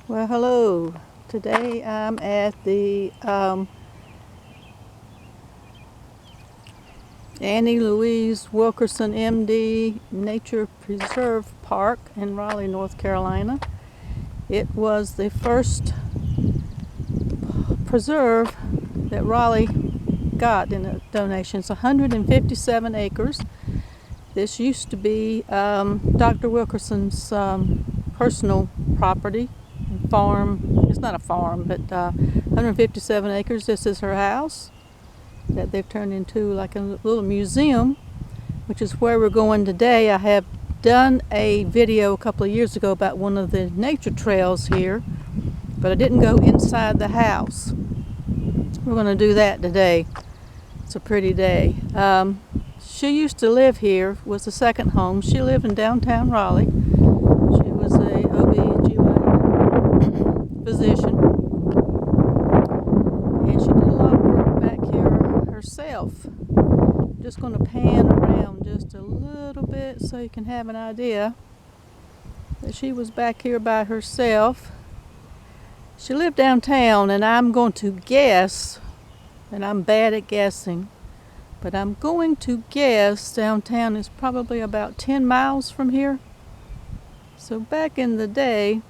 Well, hello. Today I'm at the Louise Wilkerson, MD Nature Preserve Park in Raleigh, North Carolina. It was the first preserve that Raleigh got in a donation. It's 157 acres. This used to be Dr. Wilkerson's personal property. Farm. It's not a farm, but 157 acres. This is her house that they've turned into like a little museum, which is where we're going today. I have done a video a couple of years ago about one of the nature trails here, but I didn't go inside the house. We're going to do that today. It's a pretty day. She used to live here, was the second home. She lived in downtown Raleigh. She was a OB/GYN physician, and she did a lot of work back here herself. I'm just going to pan around just a little bit so you can have an idea that she was back here by herself. She lived downtown, and I'm going to guess, and I'm bad at guessing, but I'm going to guess downtown is probably about 10 miles from here. So back in the day,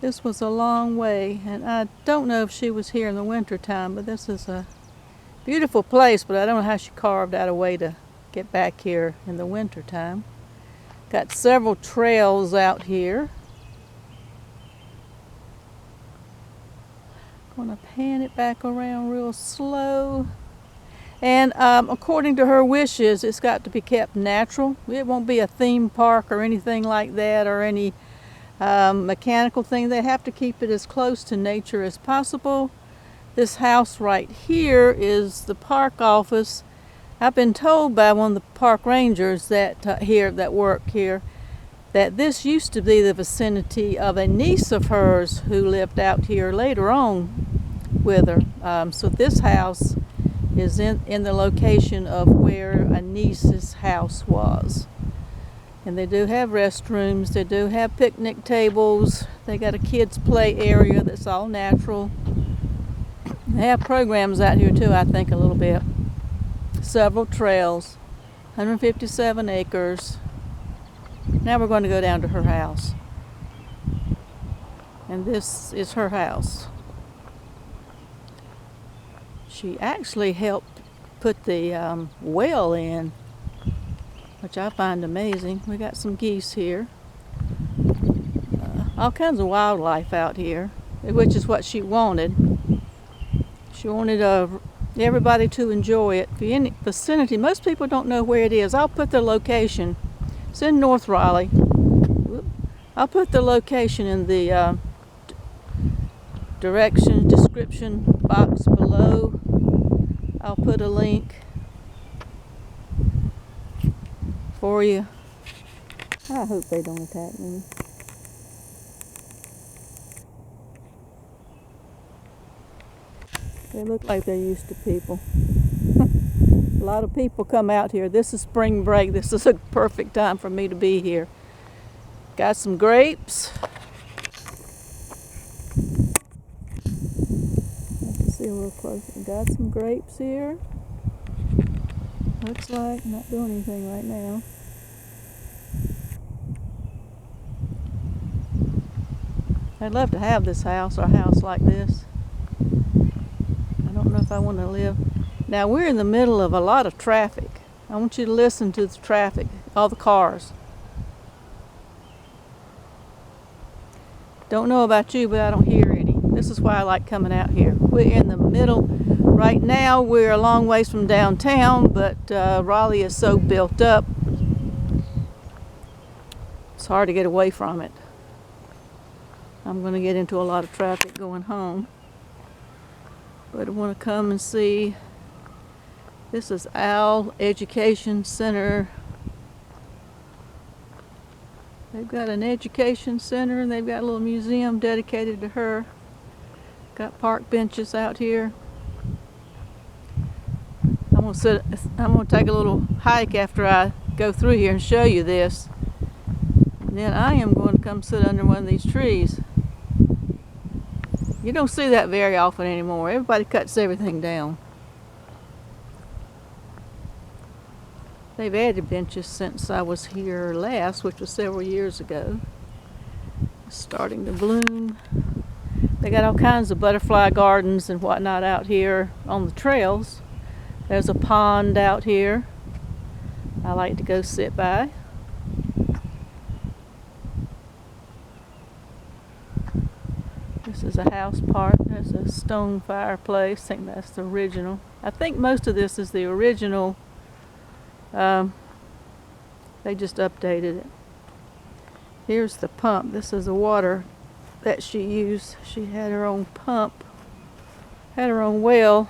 this was a long way, and I don't know if she was here in the winter time, but this is a beautiful place, but I don't know how she carved out a way to get back here in the winter time. Got several trails out here. Gonna pan it back around real slow. And according to her wishes, it's got to be kept natural. It won't be a theme park or anything like that, or any mechanical thing. They have to keep it as close to nature as possible. This house right here is the park office. I've been told by one of the park rangers that that work here that this used to be the vicinity of a niece of hers who lived out here later on with her. So this house is in the location of where a niece's house was. And they do have restrooms, they do have picnic tables, they got a kids play area that's all natural. They have programs out here too, I think, a little bit. Several trails, 157 acres. Now we're going to go down to her house. And this is her house. She actually helped put the well in, which I find amazing. We got some geese here. All kinds of wildlife out here, which is what she wanted. She wanted everybody to enjoy it. If you're in the vicinity, most people don't know where it is. I'll put the location. It's in North Raleigh. I'll put the location in the description box below. I'll put a link for you. I hope they don't attack me. They look like they're used to people. A lot of people come out here. This is spring break. This is a perfect time for me to be here. Got some grapes. See a little closer. Got some grapes here. Looks like not doing anything right now. I'd love to have this house or a house like this. I don't know if I want to live. Now we're in the middle of a lot of traffic. I want you to listen to the traffic, all the cars. Don't know about you, but I don't hear any. This is why I like coming out here. We're in the middle. Right now we're a long ways from downtown, but Raleigh is so built up, it's hard to get away from it. I'm going to get into a lot of traffic going home, but I want to come and see. This is Owl Education Center. They've got an education center, and they've got a little museum dedicated to her. Got park benches out here. I'm gonna take a little hike after I go through here and show you this. And then I am going to come sit under one of these trees. You don't see that very often anymore. Everybody cuts everything down. They've added benches since I was here last, which was several years ago. It's starting to bloom. They got all kinds of butterfly gardens and whatnot out here on the trails. There's a pond out here I like to go sit by. This is a house part. There's a stone fireplace. I think that's the original. I think most of this is the original. They just updated it. Here's the pump. This is the water that she used. She had her own pump, had her own well.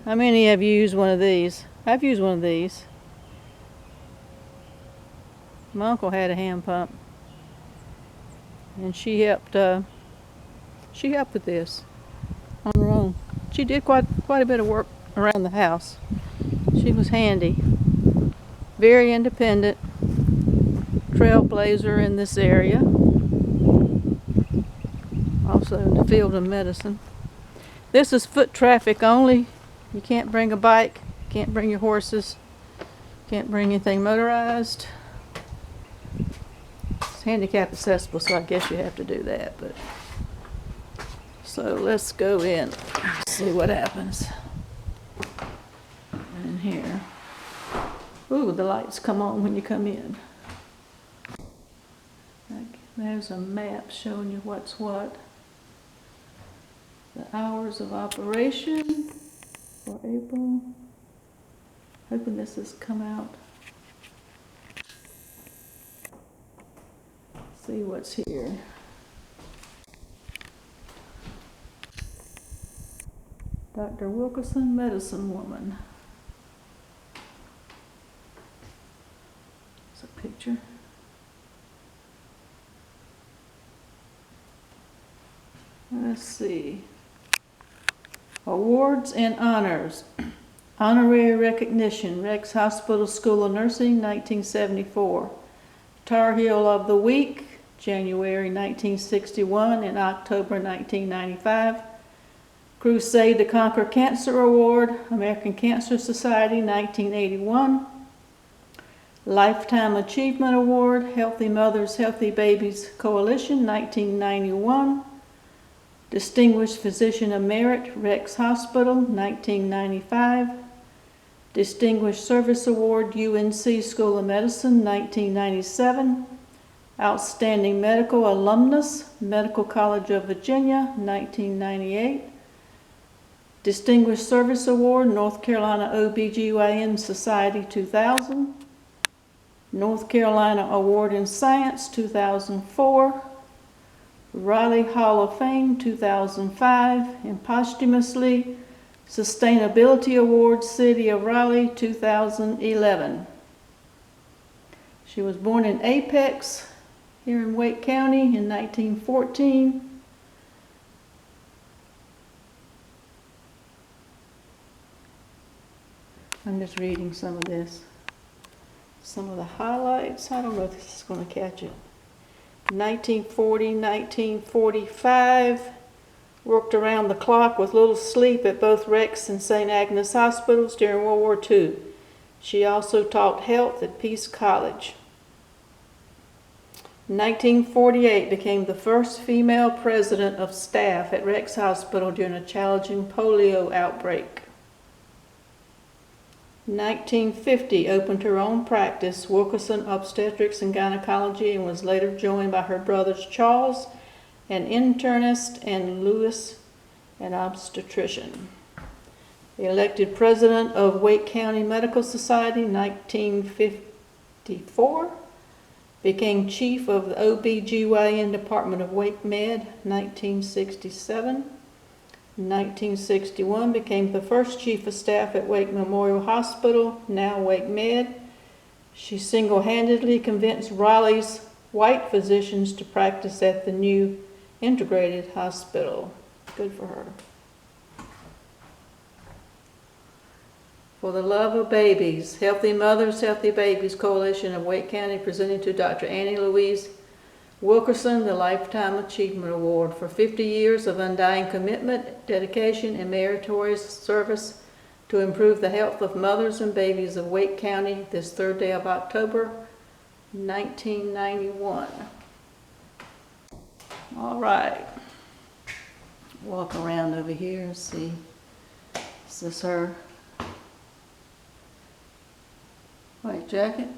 How many have used one of these? I've used one of these. My uncle had a hand pump, and she helped with this on her own. She did quite a bit of work around the house. She was handy, very independent, trailblazer in this area, also in the field of medicine. This is foot traffic only. You can't bring a bike, can't bring your horses, can't bring anything motorized. It's handicap accessible, so I guess you have to do that. But so let's go in, see what happens in here. Ooh, the lights come on when you come in. There's a map showing you what's what. The hours of operation for April. Hoping this has come out. See what's here. Dr. Wilkerson, medicine woman. It's a picture. Let's see. Awards and honors. Honorary recognition, Rex Hospital School of Nursing, 1974. Tar Heel of the Week, January 1961 and October 1995. Crusade to Conquer Cancer Award, American Cancer Society, 1981. Lifetime Achievement Award, Healthy Mothers, Healthy Babies Coalition, 1991. Distinguished Physician of Merit, Rex Hospital, 1995. Distinguished Service Award, UNC School of Medicine, 1997. Outstanding Medical Alumnus, Medical College of Virginia, 1998. Distinguished Service Award, North Carolina OBGYN Society, 2000. North Carolina Award in Science, 2004. Raleigh Hall of Fame, 2005. And posthumously, Sustainability Award, City of Raleigh, 2011. She was born in Apex, here in Wake County in 1914. I'm just reading some of this. Some of the highlights. I don't know if this is going to catch it. 1940, 1945. Worked around the clock with little sleep at both Rex and St. Agnes hospitals during World War II. She also taught health at Peace College. 1948 became the first female president of staff at Rex Hospital during a challenging polio outbreak. 1950 opened her own practice, Wilkerson Obstetrics and Gynecology, and was later joined by her brothers Charles, an internist, and Louis, an obstetrician. Elected president of Wake County Medical Society, 1954. Became chief of the OBGYN Department of Wake Med, 1967. In 1961, became the first chief of staff at Wake Memorial Hospital, now Wake Med. She single-handedly convinced Raleigh's white physicians to practice at the new integrated hospital. Good for her. For the Love of Babies, Healthy Mothers, Healthy Babies Coalition of Wake County, presenting to Dr. Annie Louise Wilkerson the Lifetime Achievement Award for 50 years of undying commitment, dedication, and meritorious service to improve the health of mothers and babies of Wake County this 3rd day of October, 1991. All right. Walk around over here and see. Is this her white jacket?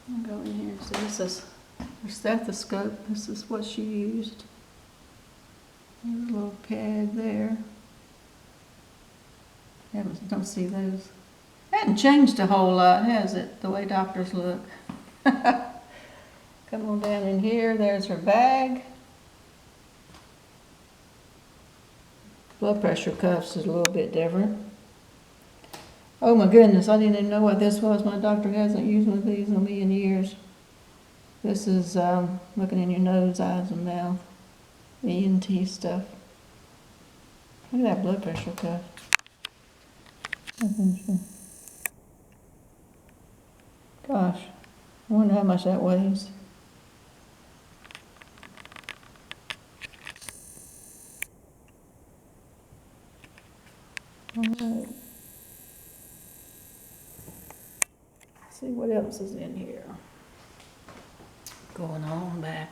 I'll go in here and see. This is her stethoscope. This is what she used. There's a little pad there. Don't see those. Hadn't changed a whole lot, has it? The way doctors look. Come on down in here. There's her bag. Blood pressure cuffs is a little bit different. Oh my goodness, I didn't even know what this was. My doctor hasn't used one of these on me in years. This is looking in your nose, eyes, and mouth. ENT stuff. Look at that blood pressure cuff. That's interesting. Gosh, I wonder how much that weighs. All right. Let's see what else is in here. Going on back.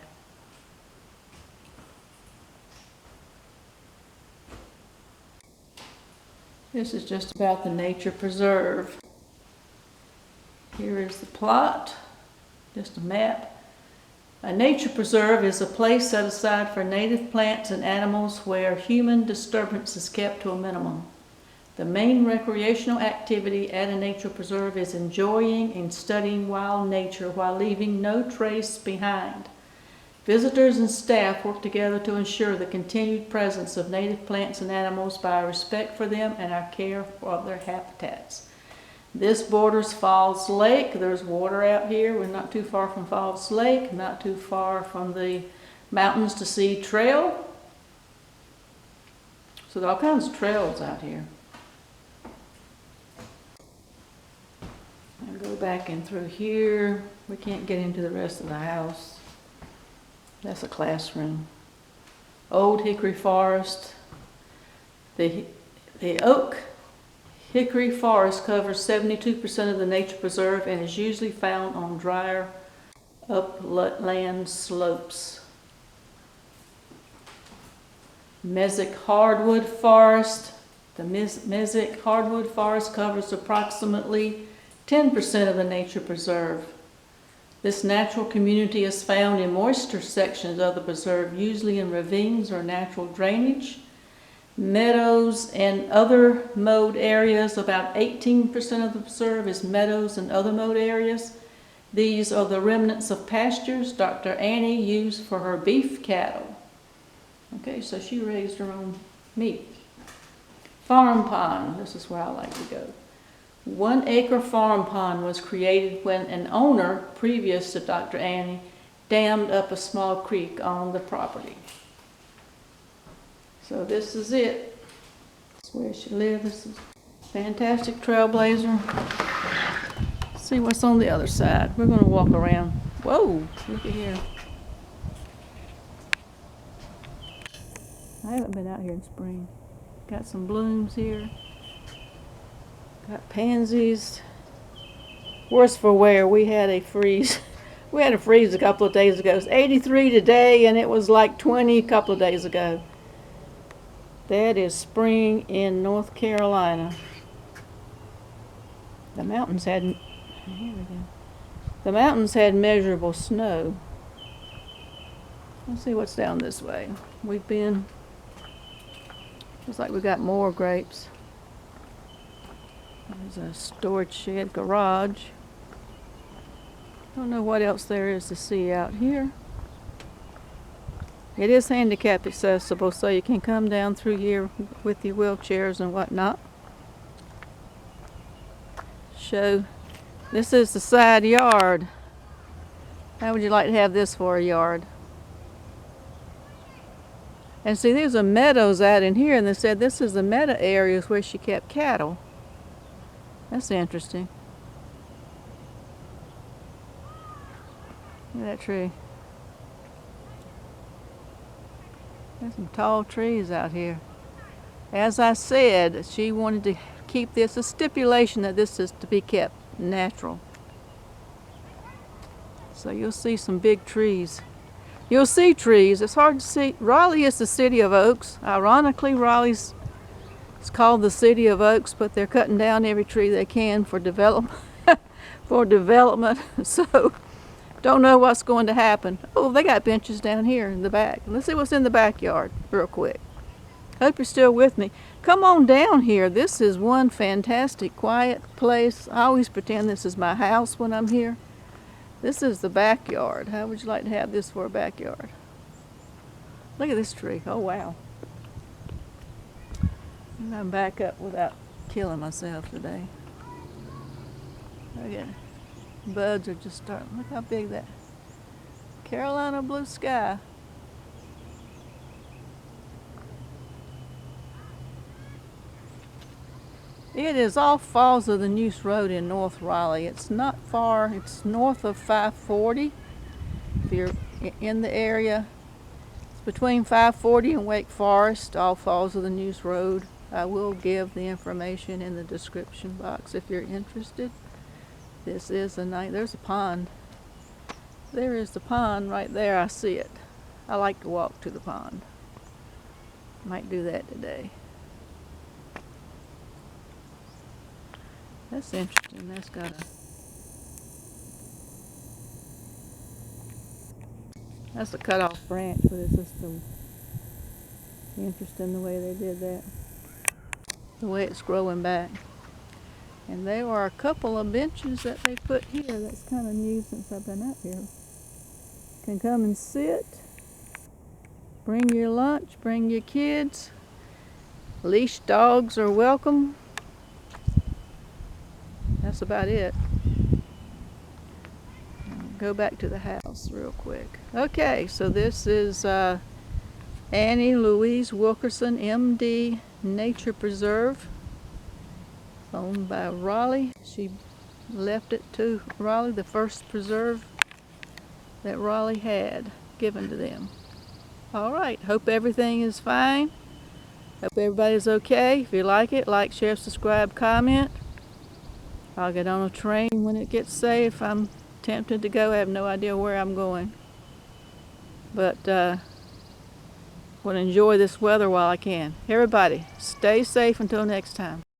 This is just about the nature preserve. Here is the plot, just a map. A nature preserve is a place set aside for native plants and animals where human disturbance is kept to a minimum. The main recreational activity at a nature preserve is enjoying and studying wild nature while leaving no trace behind. Visitors and staff work together to ensure the continued presence of native plants and animals by our respect for them and our care for their habitats. This borders Falls Lake. There's water out here. We're not too far from Falls Lake, not too far from the Mountains to Sea Trail. So there are all kinds of trails out here. I'll go back in through here. We can't get into the rest of the house. That's a classroom. Old Hickory Forest. The oak Hickory Forest covers 72% of the nature preserve and is usually found on drier upland slopes. Mesic Hardwood Forest. The Mesic Hardwood Forest covers approximately 10% of the nature preserve. This natural community is found in moister sections of the preserve, usually in ravines or natural drainage. Meadows and other mowed areas. About 18% of the preserve is meadows and other mowed areas. These are the remnants of pastures Dr. Annie used for her beef cattle. Okay, so she raised her own meat. Farm pond, this is where I like to go. 1 acre farm pond was created when an owner, previous to Dr. Annie, dammed up a small creek on the property. So this is it. This is where she lived. This is fantastic trailblazer. Let's see what's on the other side. We're going to walk around. Whoa, look at here. I haven't been out here in spring. Got some blooms here. Got pansies. Worse for wear. We had a freeze. We had a freeze a couple of days ago. It was 83 today, and it was like 20 a couple of days ago. That is spring in North Carolina. The mountains had, here we go. The mountains had measurable snow. Let's see what's down this way. We've been, looks like we got more grapes. There's a storage shed, garage. Don't know what else there is to see out here. It is handicap accessible, so you can come down through here with your wheelchairs and whatnot. This is the side yard. How would you like to have this for a yard? And see, there's a meadows out in here, and they said this is the meadow areas where she kept cattle. That's interesting. Look at that tree. There's some tall trees out here. As I said, she wanted to keep this a stipulation that this is to be kept natural. So you'll see some big trees. You'll see trees. It's hard to see. Raleigh is the city of oaks. Ironically, Raleigh's it's called the City of Oaks, but they're cutting down every tree they can for development. So don't know what's going to happen. Oh, they got benches down here in the back. Let's see what's in the backyard real quick. Hope you're still with me. Come on down here. This is one fantastic quiet place. I always pretend this is my house when I'm here. This is the backyard. How would you like to have this for a backyard? Look at this tree. Oh, wow. I'm going to back up without killing myself today. Look at it. Buds are just starting. Look how big that Carolina blue sky. It is off Falls of the Neuse Road in North Raleigh. It's not far. It's north of 540. If you're in the area, it's between 540 and Wake Forest, off Falls of the Neuse Road. I will give the information in the description box if you're interested. This is a night. There's a pond. There is the pond right there. I see it. I like to walk to the pond. Might do that today. That's interesting. That's got a. That's a cut off branch, but it's just interesting the way they did that. The way it's growing back. And there are a couple of benches that they put here. That's kind of new since I've been up here. Can come and sit. Bring your lunch. Bring your kids. Leash dogs are welcome. That's about it. Go back to the house real quick. Okay, so this is Annie Louise Wilkerson, MD, Nature Preserve, owned by Raleigh. She left it to Raleigh, the first preserve that Raleigh had given to them. All right, hope everything is fine. Hope everybody's okay. If you like it, like, share, subscribe, comment. I'll get on a train when it gets safe. I'm tempted to go. I have no idea where I'm going. But want to enjoy this weather while I can. Everybody, stay safe until next time.